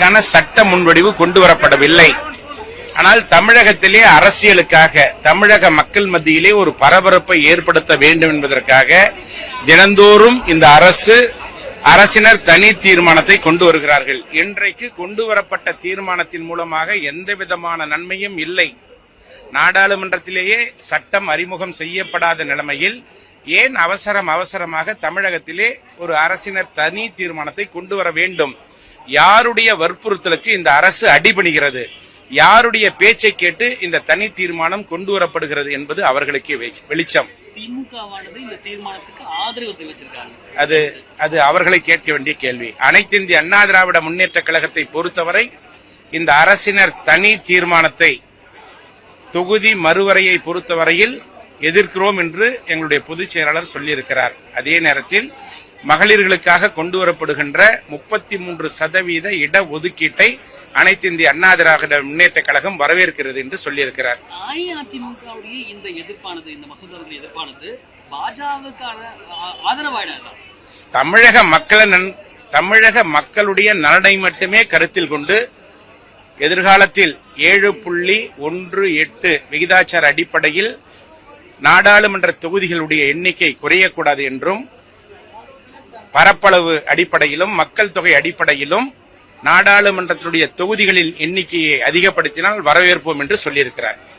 அதற்கான சட்ட முன்வடிவு கொண்டு வரப்படவில்லை. ஆனால் தமிழகத்திலே அரசியலுக்காக தமிழக மக்கள் மத்தியிலே ஒரு பரபரப்பை ஏற்படுத்த வேண்டும் என்பதற்காக தினந்தோறும் இந்த அரசினர் தனி தீர்மானத்தை கொண்டு வருகிறார்கள். இன்றைக்கு கொண்டு வரப்பட்ட தீர்மானத்தின் மூலமாக எந்த விதமான நன்மையும் இல்லை. நாடாளுமன்றத்திலேயே சட்டம் அறிமுகம் செய்யப்படாத நிலைமையில் ஏன் அவசரமாக தமிழகத்திலே ஒரு அரசினர் தனி தீர்மானத்தை கொண்டு வர வேண்டும்? யாருடைய வற்புறுத்தலுக்கு இந்த அரசு அடிபணிகிறது? யாருடைய பேச்சை கேட்டு இந்த தனி தீர்மானம் கொண்டு வரப்படுகிறது என்பது அவர்களுக்கே வெளிச்சம். திமுகவானது இந்த தீர்மானத்துக்கு ஆதரவு தெரிவிச்சிருக்காங்க. அது அவர்களை கேட்க வேண்டிய கேள்வி. அனைத்து இந்திய அண்ணா திராவிட முன்னேற்ற கழகத்தை பொறுத்தவரை இந்த அரசினர் தனி தீர்மானத்தை தொகுதி மறுவரையை பொறுத்தவரையில் எதிர்க்கிறோம் என்று எங்களுடைய பொதுச் செயலாளர் சொல்லியிருக்கிறார். அதே நேரத்தில் மகளிர்களுக்காக கொண்டு வரப்படுகின்ற 33% இடஒதுக்கீட்டை அனைத்து இந்திய அண்ணா திராவிட முன்னேற்ற கழகம் வரவேற்கிறது என்று சொல்லியிருக்கிறார். அஇஅதிமுகவுடைய இந்த எதிர்ப்பானது, இந்த மசோதாவுடைய எதிர்ப்பானது பாஜகவுக்கான ஆதரவாயிடாது. தமிழக மக்களுடைய நலனை மட்டுமே கருத்தில் கொண்டு எதிர்காலத்தில் 7.18 விகிதாச்சார அடிப்படையில் நாடாளுமன்ற தொகுதிகளுடைய எண்ணிக்கை குறையக்கூடாது என்றும் பரப்பளவு அடிப்படையிலும் மக்கள் தொகை அடிப்படையிலும் நாடாளுமன்றத்தினுடைய தொகுதிகளின் எண்ணிக்கையை அதிகப்படுத்தினால் வரவேற்போம் என்று சொல்லியிருக்கிறார்.